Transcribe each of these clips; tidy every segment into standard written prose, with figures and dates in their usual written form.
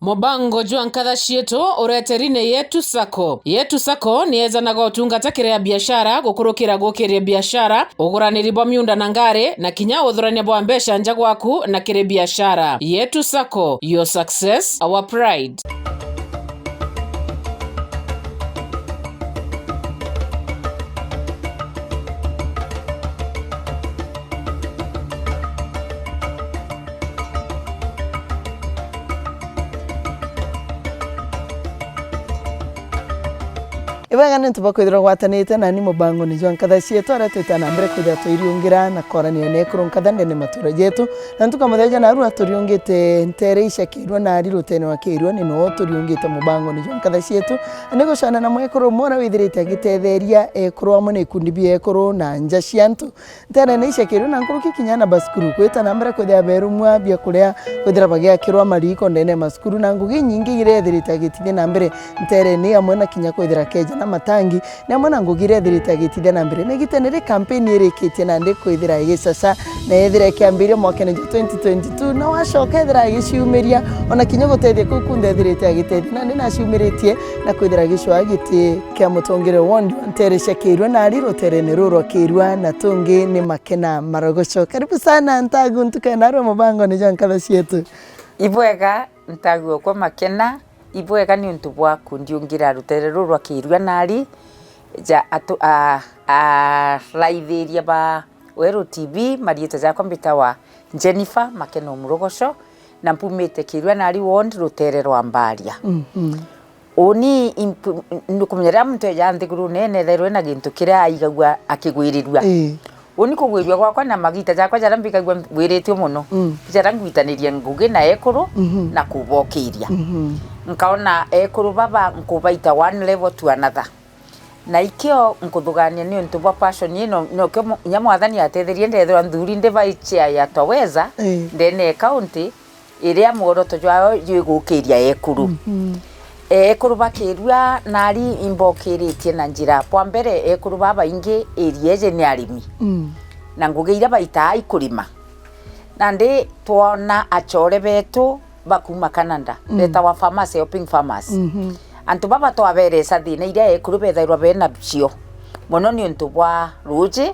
Mobango jwa nkatha cietu ureterine Yetu Sacco. Yetu Sacco ni ezanaga utungata kiria biashara gukurukira gukiria biashara uguraniri bwa miunda na ngari na kinya uthurania bwa mbesha nja gwaku na kiri biashara. Yetu Sacco, your success, our pride. Iwega nĩ tubakwithira gwatanĩte na ni Mobango ni jwa nkatha cietu aria twitana mbere kwithira twiriungira na korania ne kuru nkatha ndene matura jetu na tukamutheja na arua turiungite ntere ishakirwa na rirutene wa kirwa ni no turiungite Mobango ni jwa nkatha cietu ni gucana na mwekuru mora withirite agitetheria ekuru amwe ni kundi bi ekuru na nja ciantu ntere ne ishakirwa na nkuru kikinyana baskuru kwitana mbere kwithira berumwa bia kuria kwithira bagia kirwa mariko ndene maskuru na ngugi nyingi irethirite agitithia na mbere ntere ni amwe na kinya kwithira keja matangi na mwana ngugire thirite agitithia na mbere negitenere campaign irikitie na ndi kwithira igicaca na ethira kiambirio mwaka 2022 na washoka ethira igiciumiria ona kinyo gutethia kukunde thirite agitethia na ndi naciumiritie na kwithira gicwa giti kia mutongire wondi ntere shakirwa na rirotere ne ruro kirwa na tungi ni makena maragoco. Karibu sana ntagu ntukana ro Mobango ni jwa nkatha cietu. Ibwega ntagu kwa makena ibwega ni untu bwa kundiungira rutere rurwa kirwa nari ja atu raithiria ba Weru TV marieta za kompyuta wa Jennifer Makeno Murogoco na mpumite kirwa nari wond rutere rwa Mbaria. Oni nukumenyera muntu yanthi guru nene therwe na gintu kiria aigagwa akigwirirwa. Oni kugwirirwa gwakwa na magita jakwa jarambikagwa wiritio muno. Jarangwitaniria ngugi na ekuru na kubokiria. Nkaona ekuru baba nkubaita one level to another. Na ikio nkuthugania ni untu bwa passion ino no kyo nyamwathani atetherie ndethwa nthuri ndeva chia ya Twaweza ndene county iria muoroto jwao yigukiria ekuru. Ekuru bakirwa nari imbokiritie na njira kwa mbere ekuru baba ingi erieje ni arimi na ngugeira baita ikurima na ndi tuona achore betu bakuma Canada beta wa farmers helping farmers antu baba twaberesa thina iria ekuru bethairwa bena cio muno ni untu bwa ruji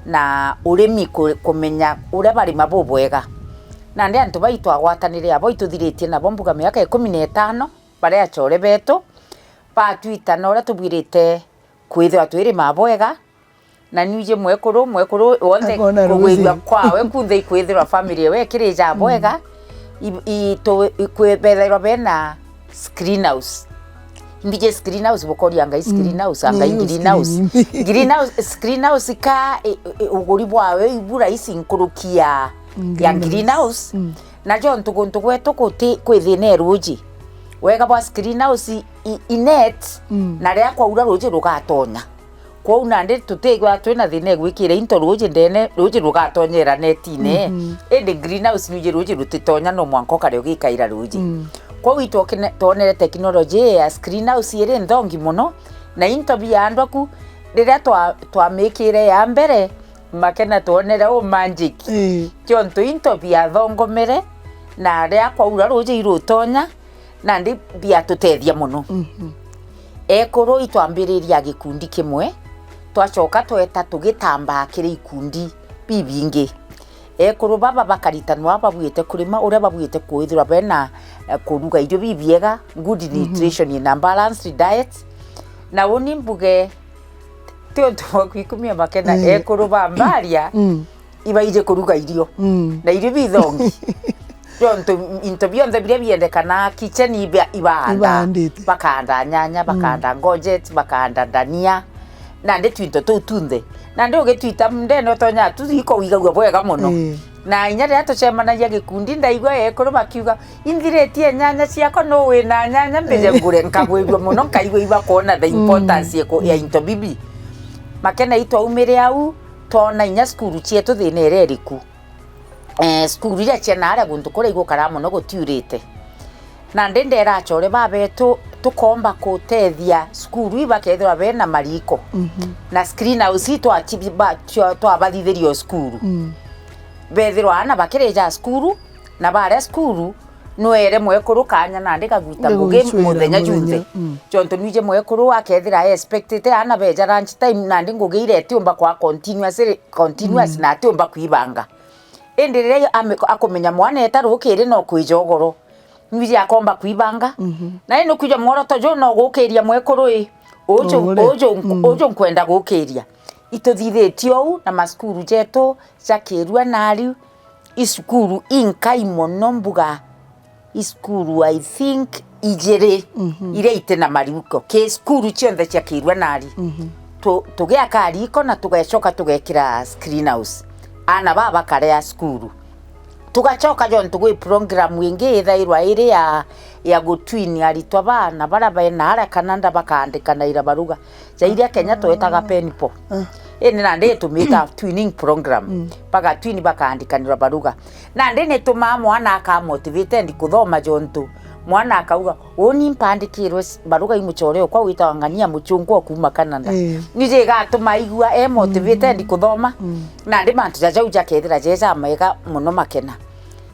na urimi kumenya uria bari mabubwega na ndi antu baitu agwatanire abo ituthiritie na bombuga miaka 15 bare achore betu patwita na uria tubwirite kwithwa twiri mabwega na niuje mwekuru wonde kugwithwa kwawe kunthe kwithirwa family we kirija bwega kwebethairwa bena screen house mbije screen house bokoria ngai screen house ngai green house screen house ka uguri bwawe ibura isi nkurukia ya green house na jo ntuguntu gwetu kuti kwithine ruji wega bwa screen house inet na ria kwa ura ruji rugatonya kwa una ndi tutegwa twina thine gwikira into ruji ndene ruji rugatonyera netine ende green house nuje ruji rutitonya no mwanko kare ugikaira ruji kwa wito tonere technology ya screen house ire ndongi muno na into biandwaku riria twamikire ya mbere makena tonera o magic kionto into bia thongomere na ria kwa ura ruji irutonya na ndi bia tutethia muno ekuru itwambiriria gikundi kimwe twacoka tweta tugitamba kiri ikundi bibingi ekuru baba bakaritanwa babwite kurima uria babwite kuithira bena kuruga irio bibiega good nutrition na balanced diet na woni mbuge tionto kwikumia makena ekuru ba Mbaria ibaije kuruga irio na irio bithongi tonto interview ndabire biendekana kitchen ibanda bakanda nyanya bakanda gojet bakanda dania na ndi twinto tutunde na ndi ugitwita ndeno tonya tuthiko wigagwa bwega muno na inya ria tucemanagia gikundi ndaigwa ekuru bakiuga indhiretie nyanya ciako no wina nyanya mbeje ngure nkagwirwa muno kaigwa iba kuona the importance ya into bibi makena itwa umire au tona inya skuru cietu thina ereriku skuru ria ciana aria guntu kuri igukara muno gutiurite na ndendera achore babetu tukomba kutethia skuru ibakethwa bena mariko na screen house twabathithirio skuru bethirwa ana bakireja skuru na bare skuru nwere mwekuru kanya na ndika guta ngugi muthenya junthe jonto nije mwekuru akethira expected ana beja lunch time na ndi ngugi ire tiumba kwa continuous na tiumba kwibanga enderere akomenya mwana etarukire no kwijogoro nwije akomba kwibanga na ino kuja mworoto jo no gukiria mwekuru ojo nkwenda gukiria ituthithitio na maskuru jeto jakirua nari iskuru inkai mono mbuga iskuru I think ijere ire itena mariuko ke skuru chionde chakirwa nari tugiaka ariko na tugecoka tugekira screen house ana baba kare ya skuru tugacoka jon tugwe program wingi ithairwa ire ya gutwini aritwa bana baraba na ara kananda bakandika na ira baruga jairia Kenya twetaga penipo ene na nde tumita twinning program baga twini bakandikanira baruga na nde ne tuma mwana aka motivate ndi kuthoma jontu mwana akauga oni mpandikirwe baruga imuchore kwa wita wangania muchungwa kuma Canada nije gatuma igua motivate ndi kuthoma na ndi mantu jaja uja kethira jeja mega muno makena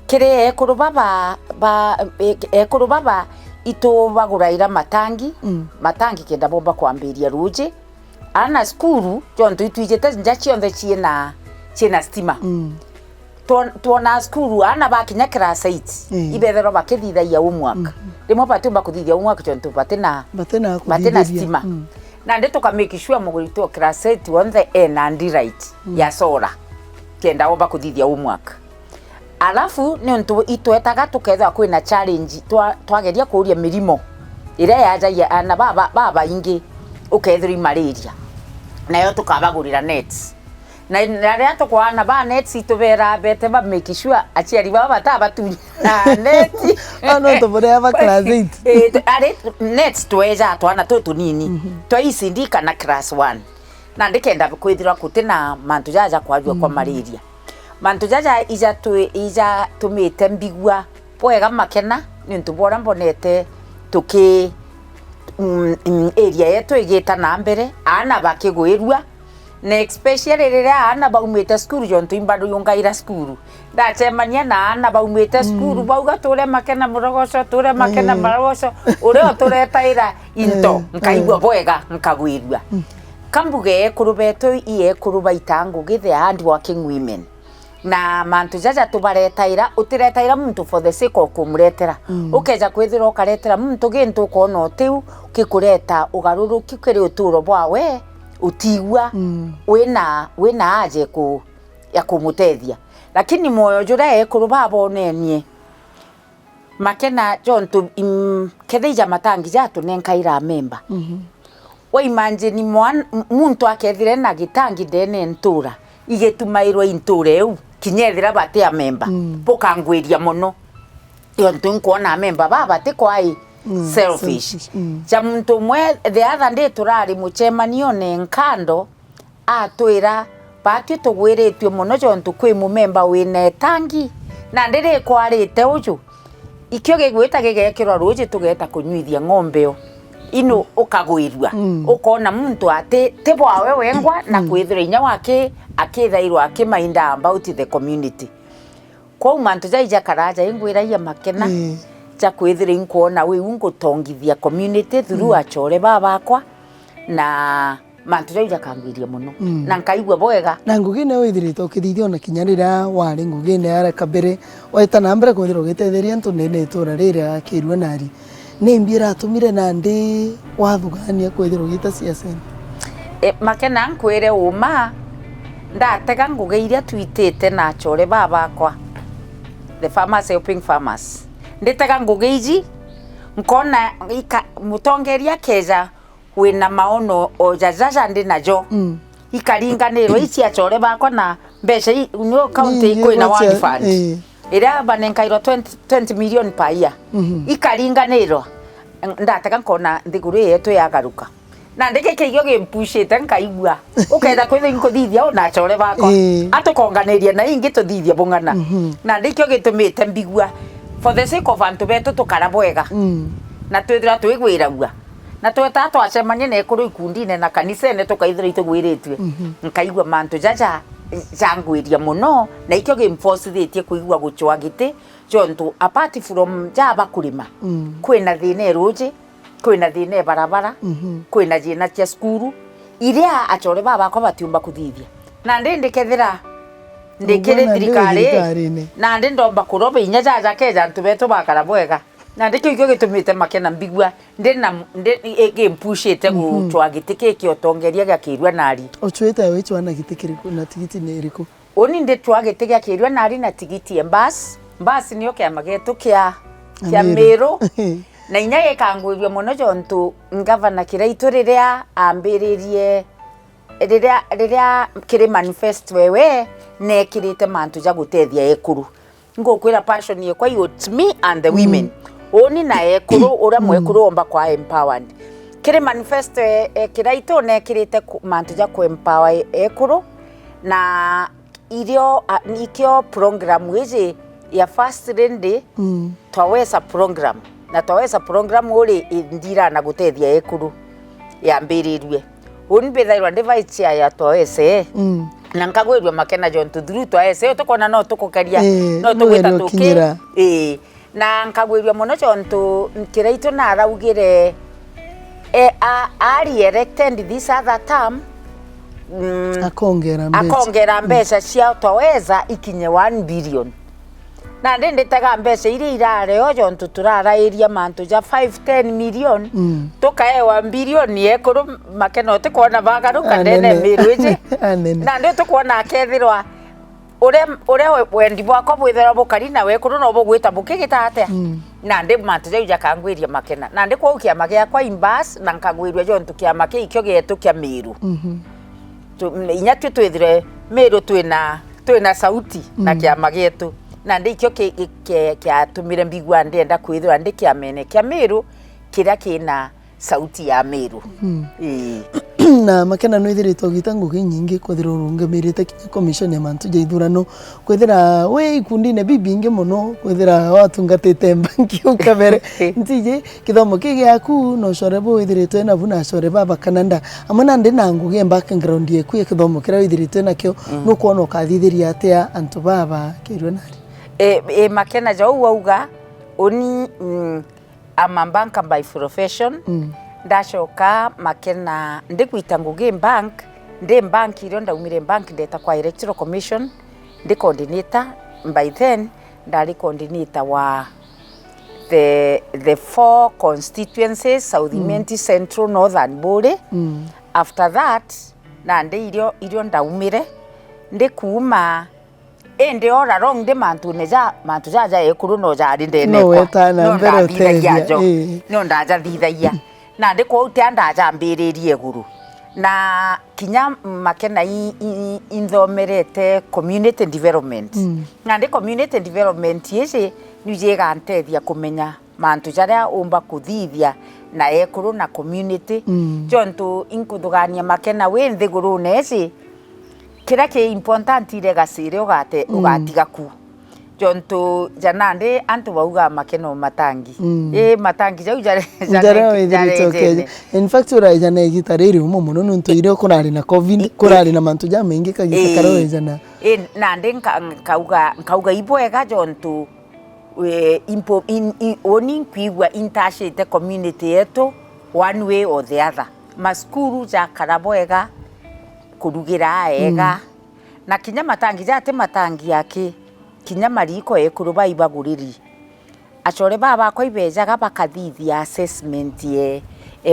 kire ekuru baba ito baguraira matangi kenda bomba kwambiria ruje ana skuru jonto itwijete njachionde chiena stima tuona skuru ana bakinya class 8 ibethero bakithithaia umwaka rimo batumba kuthithia umwaka jonto batena stima na ndeto ka make sure mugurito class 8 on the end and right ya sola kenda bomba kuthithia umwaka alafu nionto itwetaga tuketha kwina challenge twageria kuria mirimo ire yaja ya ana baba ingi ukethiri malaria nayo tukabagurira nets na ria tukwana ba nets itubera bete ba make sure aciari baba tabatu na nets ano to bore aba class 8 are nets tweja twana tutu nini twaisindika na class 1 na ndikenda kwithira kutina mantu jaja kwajua kwa malaria mantu jaja ija tumite mbigwa poega makena nintu bora mbonete tuki area yetu igita na mbere ana bakigwirua na especially rira ana baumite skuru jonto imbado yongaira skuru ndachemania na ana baumite skuru bauga tule makena murogoco tule makena marogoco ureo turetaira into nkaigwa boega nkagwirua kambuge kurubeto iye kurubaita ngugithe hard working women na mantu jaja tubaretaira utiretaira muntu for the sake of kumuretera ukeja kwithira ukaretera muntu gintu kono tiu kikureta ugaruruki kiri uturo bwawe utigwa wina aje ya kumutethia lakini moyo jura ekuruba bonenie makena jonto kedeja matangi jatu nenkaira memba wa imagine muntu akethire na gitangi dene ntura igetumairwa inture eu kinyethira bate a memba bukangwiria muno yonto nkuona memba baba te kwai selfish jamuntu mwe the other day turari muchemanio ne nkando atwira bati tugwiritwe muno jonto kwi mu memba wine tangi na ndire kwarite uju ikyo gegwita gegekirwa ruje tugeta kunyuithia ng'ombeo ino ukagwirwa ukona muntu ate te bwawe wengwa na kwithira inya wake akithairwa akimainda about the community kwa mantu jaija karaja ingwira ya makena cha kwithira inkuona we ungutongithia community through achore baba kwa na mantu jaija kangwiria muno na nkaigwa boega na ngugine withirito kithithio na kinyarira wari ngugine ara kabere waita na mbere kwithira gitetheria ntu nene tura rira akirwa nari ni mbira atumire na ndi wathugania kwithira gita siasa makena nkwire uma ndatega ngugeire twitete na achore baba kwa the farmers helping farmers nditega ngugeiji nkona mutongeria keja wina maono o jajaja ndi najo ikaringanirwo ici achore bakwa na mbeca no county ikoina one fund ira banenkairo 20 million per year ikaringanirwo ndatega nkona ndiguru yetu yagaruka na ndike kiyo gimpushite nkaigua ukenda kwitha inkuthithia ona achore bakwa atukonganiria na ingi tuthithia bungana na ndikyo gitumite mbigua for the sake of antu betu tukara bwega na twithira twigwiragua na tweta twacemania na ekuru ikundine na kanisene tukaithira itugwiritwe nkaigua mantu jaja jangwiria muno na ikyo gimforcethetie kuigua guchwa giti jontu apart from jaba kulima kwina thine ruji kwina thine barabara kwina thina cia skuru iria achore baba ko batiumba kuthithia na ndikethira ndikire thirikari na ndomba kuroba inya jaja keja ntubeto bakara bwega na ndikyo gitumite makena mbigwa ndina gempushite gutwa gitike kyo tongeria gakirwa nari ochweta wecho ana gitikiriku na tigiti ni iriku oni ndetwa gitike kirwa nari na tigiti embas mbasi niyo kya mageto kya Meru na inya gekangwirio muno jontu ngavana kiraitu riria ambiririe riria kiri manifest wewe nekirite mantu ja gutethia ekuru ngokwira passion ye kwa youth me and the women oni na ekuru ura mwekuru omba kwa empowered kiri manifest kiraitu nekirite mantu ja ku empower ekuru na irio nikyo program wiji ya first rende twaweza program na twaweza program uri ndira na gutethia ekuru ya mbiririe oni bethairwa device ya twaweza na nkagwirwa makena jontu through twaweza tukona no tukukaria no tugwita tuki na nkagwirwa muno jontu kiraitu na araugire ari elected this other term akongera mbeca cia twaweza ikinye 1 billion na ndendetaga mbeca iria irareo jontu turarairia mantu ja 5-10 million tukaewa 1 billion ekuru makena tukona bagaruka ndene mirwije na ndio tukona akethirwa ure wendi bwako bwithera bukari na wekuru no bugwita bukigita atia na ndi mantu ja uja kangwiria makena na ndi kwa ukia magia kwa imbas na nkagwirwa jontu kia make ikyo getu kia Meru inya twithire Meru twina sauti na kia magetu na ndikyo kia tumire mbigwa ndenda kwithira ndikia mene kia Meru kiria kina sauti ya Meru na makena no ithiritwo gitangu nyingi kwithira rungamirite commission ya mantu ja ithurano kwithira we ikundine bibinge muno kwithira watungatite banki ukabere ntije kithomo kigiaku no shorebo ithiritwe na buna shore baba kananda amana ndi na nguge background yeku ya kithomo kira ithiritwe nakyo no kuona kathithiria atia antu baba kirwe nari makena ja uga oni amambanka by profession ndashoka makena ndikuita nguge bank irio ndaumire bank ndeta kwa electoral commission ndi coordinator by then ndari coordinator wa the 4 constituencies South Imenti Central Northern Bore after that na ndi irio ndaumire ndikuuma ndi ora wrong ndi mantu ja ekuru no jari ndene no wetana mbere tethia no ndaja thithaia na ndi kwa utia ndaja mbiririe guru na kinya makena inthomerete community development na ndi community development yese nije gantethia kumenya mantu jaria umba kuthithia na ekuru na community jontu inkuthugania makena wenthi guru nesi kira ke important ile gasire ugatiga ku jonto janande antu bauga makeno matangi matangi jau jare in fact ura jana gitariri muno nuntu ire kurari na covid kurari na mantu ja mengi kagita karo jana nande kauga ibwega jonto oni kwigwa intashite community yetu one way or the other maskuru ja karabwega kurugira ega na kinya matangi jate matangi yake kinya mariko ekuruba ibaguriri achore baba kwa ibejaga bakathithia assessment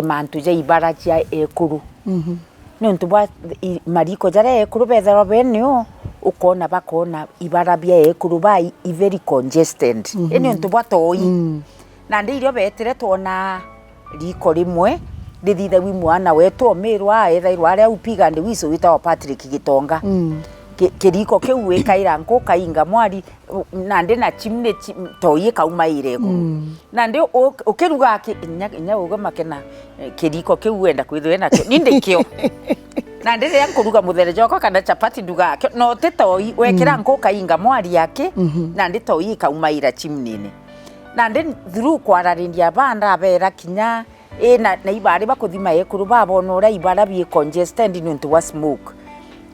mantu je ibara cia ekuru nontu bwa mariko jare ekuru bethero benio ukona bakona ibara bia ekuru bai very congested nontu bwa toi na ndirio betire tona riko rimwe ndithitha wi mwana wetu Merwa ethairwa aria upiga ndi wiso wita wa Patrick Gitonga kiriko kiu wikaira nko kainga mwari na ndi na chimne toyi kauma irego na ndi ukiruga inya uga makena kiriko kiu wenda kwithwe nakyo ninde kyo na ndi ria nkuruga muthere joko kana chapati nduga no te toyi wekira nko kainga mwari yake na ndi toyi kauma ira chimnene na ndi through kwararindia banda bera kinya na ibari bakuthima ekuru babona ura ibara bi congested nuntu wa smoke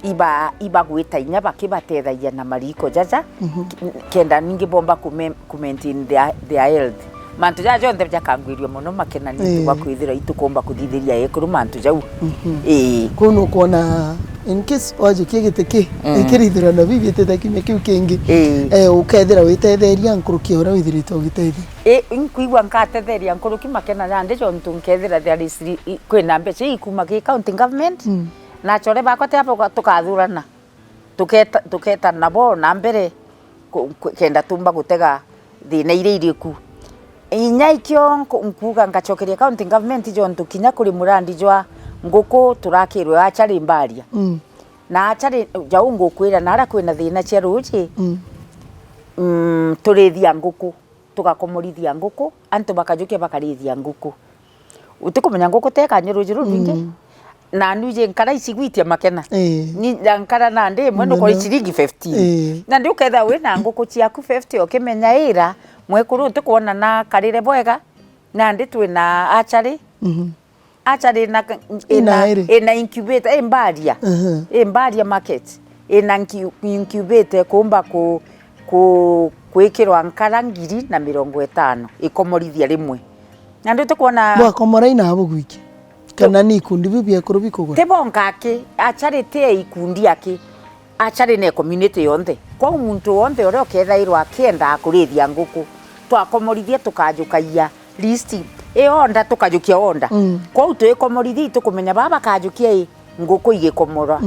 iba gwita inya bakibatethagia na mariko jaja kenda ningi bomba ku maintain their health mantu jaja onthe jakangwirio muno makenani twakwithira itukomba kuthithiria ekuru mantu jau kuno kuona in case waje kigiteke ikirithira na bibi tetakimya kiu kingi ukethira witetheria nkurukia ura withirite ugitethi inkuigwa nkatetheria nkuruki makena nande jo ntunkethira there is kwina mbeca ikuma ki county government na chore bakwa te hapo tukathurana tuketa nabo na mbere kenda tumba gutega thina ire iriku inya ikyo nkuga ngachokeria county government jo ntukinya kuri murandi jwa nguku turakirwe achari mbaria na achari jau ngukwira nara kwina thina cia ruji turithia nguku tugakomorithia nguku antu bakajukia bakarithia nguku utikumenya nguku teka nyiruji rubinge na nuje nkara icigwitia makena ni nkara na ndi mwendo ko ciringi 15 na ndi uketha wina nguku ciaku 50 okimenya ira mwekuru tukuona na karire bwega na ndi twina achari achari na ina incubator embaria market ina incubator kumba ku kwikirwa nkara 250 ikomorithia rimwe na ndi tukuona bwakomora ina abo gwiki kana ni ikundi bibia kurubi kugura tebongake achari te ikundi yake achari ne community yonthe kwa muntu wonthe ore okethairwa akienda kurithia nguku twakomorithia tukajukaia list onda tukajukia onda kwa utu ikomorithia tukumenya baba kajukia nguku igikomora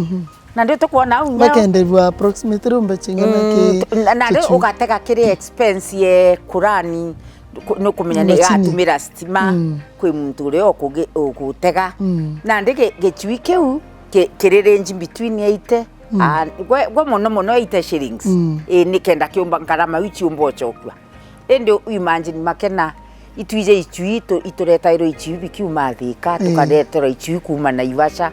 na ndio tukuona au nyayo bakenderwa approximately umbechingana ki na ndio ugatega kiri expense ye kurani no kumenya ni atumira stima kwi muntu uri okugutega na ndike gichui kiu kiri range between 80 and gwe mono 80 shillings ni kenda kiumba ngarama wichi umbochokwa ndio imagine makena itwije ichui itureta iro ichui bikiuma thika tukaretera ichui kuma na Ivasha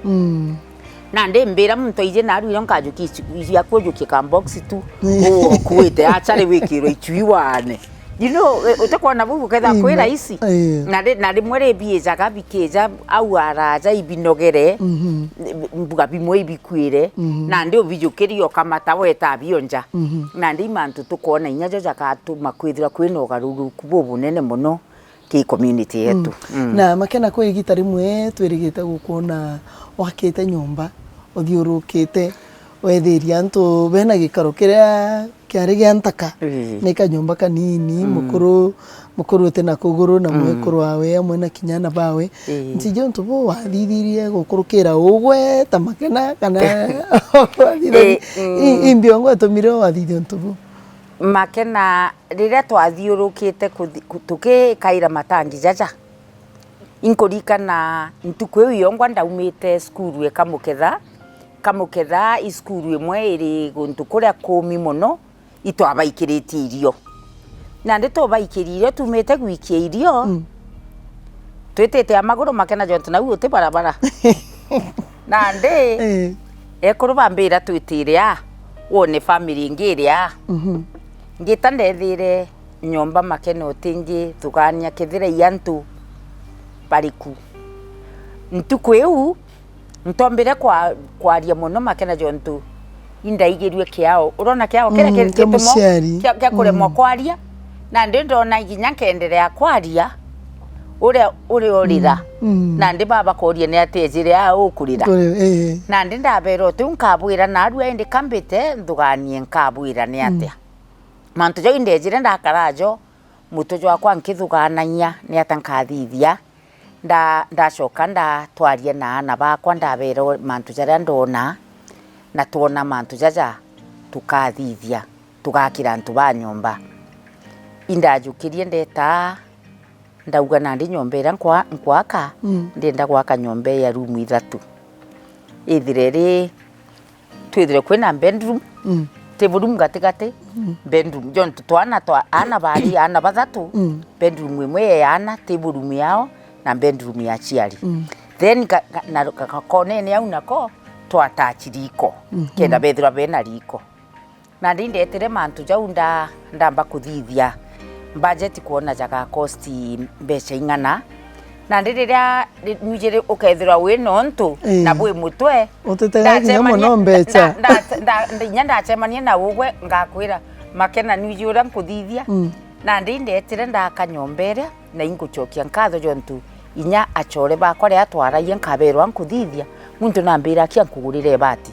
na ndi mbira muntu ije na aru nkajuki ichui yakojuki ka box tu kuite achare wikiro ichui wane you know utakuona bubu ketha kwira rahisi na rimwe bieja kabikeja au araja ibinogere mbuga bimwe ibikwire na ndi obijukirio kamata weta bionja na ndi mantu tukuona inyajo jakatu makwithira kwinoga ruru kububu nene muno ki community yetu na makena ko igita rimwe twirigite gukona wakite nyumba othiurukite wethiria antu bena gikaro kiria kiari gia ntaka ni kanyumba kanini mukuru tena kuguru na mwekuru wawe amwe na kinyana bawe ntijo ntubo wathithirie gukurukira ugwe tamakena kana imbiongo atumire wathithio ntubo makena riria twathiurukite tukikaira matangi jaja inkurikana ntuku iyo ngwa ndaumite skuru kamuketha iskuru imwe iri guntu kuria kumi muno itwabaikirite irio na ndi twabaikiririo tumite gwikia irio twitete amaguru makena jontu na uti barabara na ndi ekuru bambira twitire wone family ngiria ngita ndethire nyomba makena utingi tugania kithira yantu bariku ntuku eu ntombire kwaria muno makena jontu indaigirie kiao urona kiao kire kitumo kya kuremwa kwaria na ndi ndona nginya kenderea kwaria uri orira na ndi baba korie ni atejire ukurira na ndi ndabero tu nkabwira na aru ndi kambite nduganie nkabwira ni atia mantu jo indejire ndakarajo muto jo akwa nkithugananya ni atankathithia ndacoka ndatwarie na ana bakwa ndabero mantu jaria ndona na tuona mantu jaja tukathithia tugakira antu ba nyomba indajukirie ndeta ndauga na ndi nyomba ira nkwaka ndenda gwaka nyomba ya room 3 ithireri twithire kwina bedroom table room gatigati bedroom jontu twana ana bari ana bathatu bedroom imwe ya ana table room yao na bedroom ya chiari then na kakonene au nako twatachi riko kenda bethira bena riko na ndindetire mantu jau ndamba kuthithia budget kuona jaga cost mbeca ingana na ndiriria nujire ukethira wi nontu na bwi mutwe utitega kinya muno mbeca nyanda chemania na ugwe ngakwira makena nujura nkuthithia na ndindetire ndakanyombere na inguchokia nkatho jontu inya achore bakwa ria twaraie nkaberwa nkuthithia muntu nambira kia nkugurire bati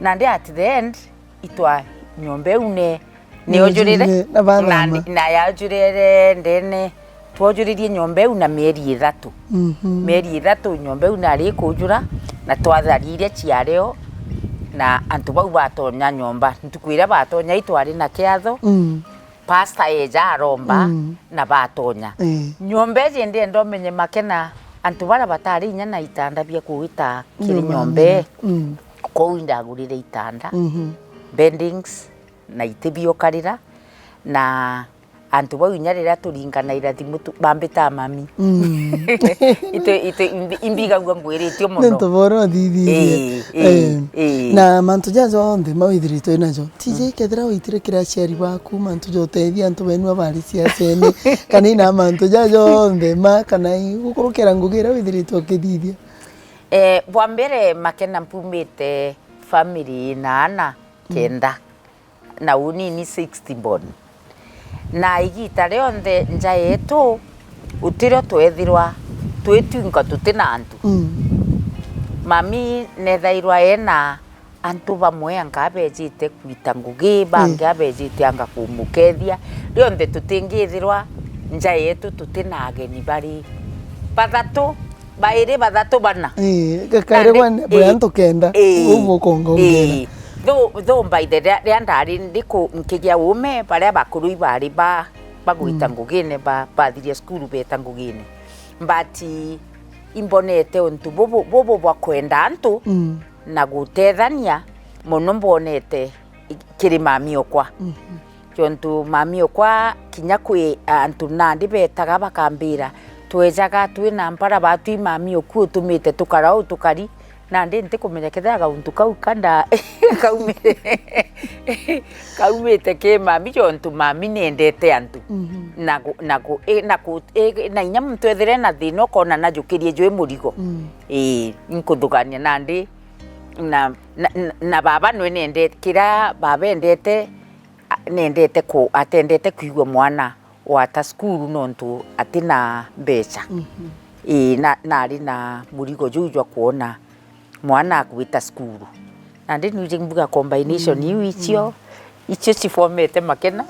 na ndi at the end itwa nyombe une ni ojurire na yajurire ndene twojuririe nyombe una mieri 3 mieri 3 nyombe una ari kujura na twatharire ciareo na antu bau batonya nyomba ntukwira batonya itwari na kiatho pasta eja aromba na batonya nyombe jende ndomenye makena antu bara batari inya na itanda bia kuita kiri nyombe ko indagurire itanda bendings na itebio karira na antu bau inya rira turingana irathimo bambita mami ite imbiga ngwirite muno nento boro thithie na mantu jajo onde mawithirito inajo tije kethira uitire kira ciari baku mantu jotethia antu benu abari cia cene kana ina mantu jajo onde ma kana gukurukira ngugira withirito kithithia bwa mbere makena mpumite family na kenda na unini 60 bon na igita rionde nja yetu utiro twethirwa twitwinga tutina antu mami nethairwa ena antu bamwe angabejite kwita ngugi bangi abejite anga kumukethia rionde tutingithirwa nja yetu tutina ageni bari bathatu baire bathatu bana gakare wan bwanto kenda ubo kongo Though by the ndari ndiko nkigia ume baria bakuru bari bagwita ngugine bathirie skuru beta ngugine but imbonete untu bobo bakwenda antu na gutethania muno mbonete kiri mami okwa jontu mami okwa kinya kwi antu nandi betaga bakambira twejaga twina mpara batu mami okwu tumite tukarau tukari na ndi ntikumenyekethega untu kau kanda kaumite ke mami jontu mami nendete antu na inya muntu ethere na thina kona na jukirie jwe murigo nkuthugania na ndi na baba no nendete kira baba endete nendete ko atendete kuigwa mwana wata skuru nontu atina mbeca na ari na murigo jujwa kuona mwana akwita skuru na ndi nuje mbuga combination icio cifomete makena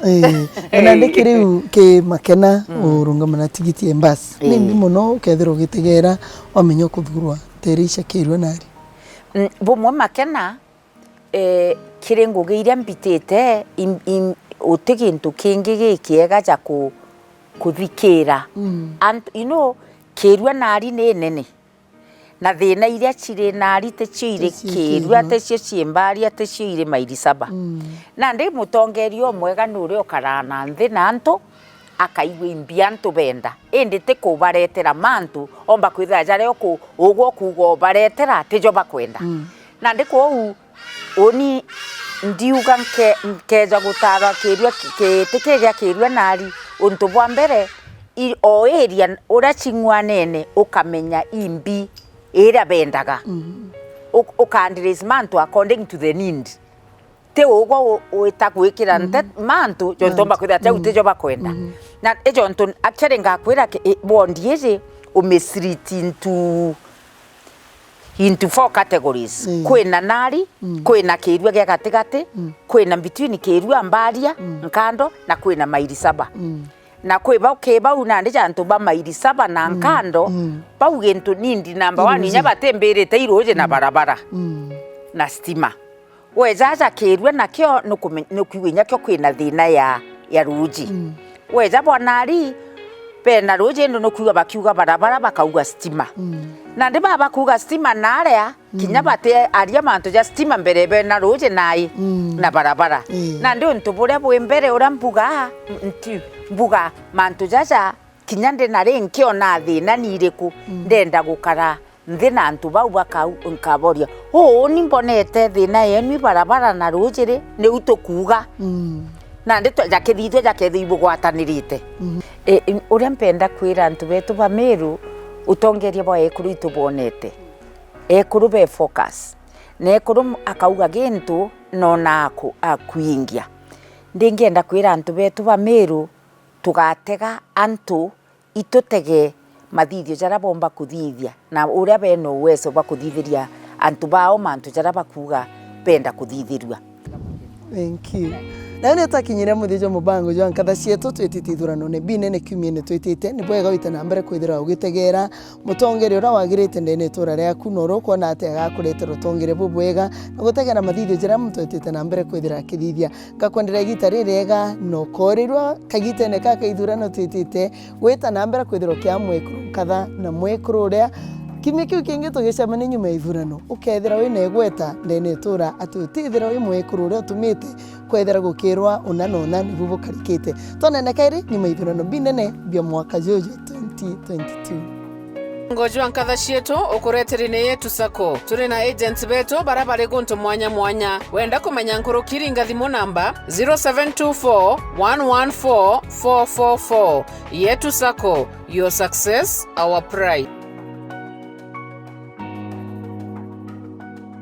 na ndikiriu ke makena urungamana tigiti embasi nimbi muno ukethira ugitegera wamenya kuthurwa terisha kirwe nari bumwe makena kiri ngugi iria mbitite utigintu kingi gikiega ja kuthikira and you know kirwe nari ni nene na thina iria ciri nari te cire kirwe ate cio ciembari ate cire maili 7 na ndi mutongerio mwega nuri okarana nthi na antu akaigwa imbia antu benda indi te kubaretera mantu omba kwithira jare oku ugwo kugo baretera tijo bakwenda na ndi ko oni ndiuga nkeja gutara kirwe tekeja kirwe nari untu bwa mbere o area ura chingwa nene ukamenya imbi ira bendaga ukandirace mantu according to the need te ugwo witakwikira nte mantu jontomba kwithira te utijo bakwenda na ejonto actually ngakwira bondi ezi umesrit into 4 categories kwina nari kwina kirwe gya gatigati kwina between kirwe ambaria nkando na kwina maili 7 na kweba ukeba unandi jantu ba maili 7 na nkando pau gintu nindi number 1 nya batemberete iroje na barabara na stima wejaja kirwe na kyo nukuinya kyo kwina thina ya ruji weja bonari pena roje ndo nokuga bakiuga barabara bakauga stima na ndi baba kuga stima naria kinya bate aria mantu ja stima mbere na roje nai na barabara na ndi untu buria bwembere ura mbuga mantu jaja kinya ndi nari nkio na thina niriku ndenda gukara nthina antu bau bakau nkaboria ni mbonete thina yenu barabara na roje ri ni utukuga na ndito jakethithwe jakethibwo gwatanirite uria mpenda kwira antu betu ba Meru utongeria bwa ekuru itubonete ekuru be focus na ekuru akauga gintu nona akuingia ndingenda kwira antu betu ba Meru tugatega antu itutege mathithio jara bomba kuthithia na uria beno uwezo bakuthithiria antu bao mantu jara bakuga penda kuthithirua. Thank you. Na nä takinyire må thä mubango jwa nkatha cietå twä ithurano nä bi nene kiumia nä twä nä bwega gå na mbere kwithira å gä tegera må tongere å rä a wagä rä te ndene tå ra rä aku no rå kuona atä agakå rete rå tongere bå bwega na gå tegera mathithio njä ra må twä na mbere kwithira akä thithia ngakwendera igita rä rĩega no korä rwo kagitene kaka ithurano twä gwä ta na mbere kwithira å kä a mwäkå rå nkatha na mwäkå rå å rä a kimia kiu kingi tugicemania nyuma ya ithurano ukethira wina igweta ndene tura ati utithira wi mwikuru uria utumite kwethira gukirwa una na una nibu bukarikite tonene kairi nyuma ya ithurano binene bia mwaka jojo 2022. Ngojwa nkatha cietu ukureterine yetu sako turi na agents betu barabari guntu mwanya mwanya wenda kumenya nkurukiri ngathimo namba 0724 114 444 yetu sako, your success our pride.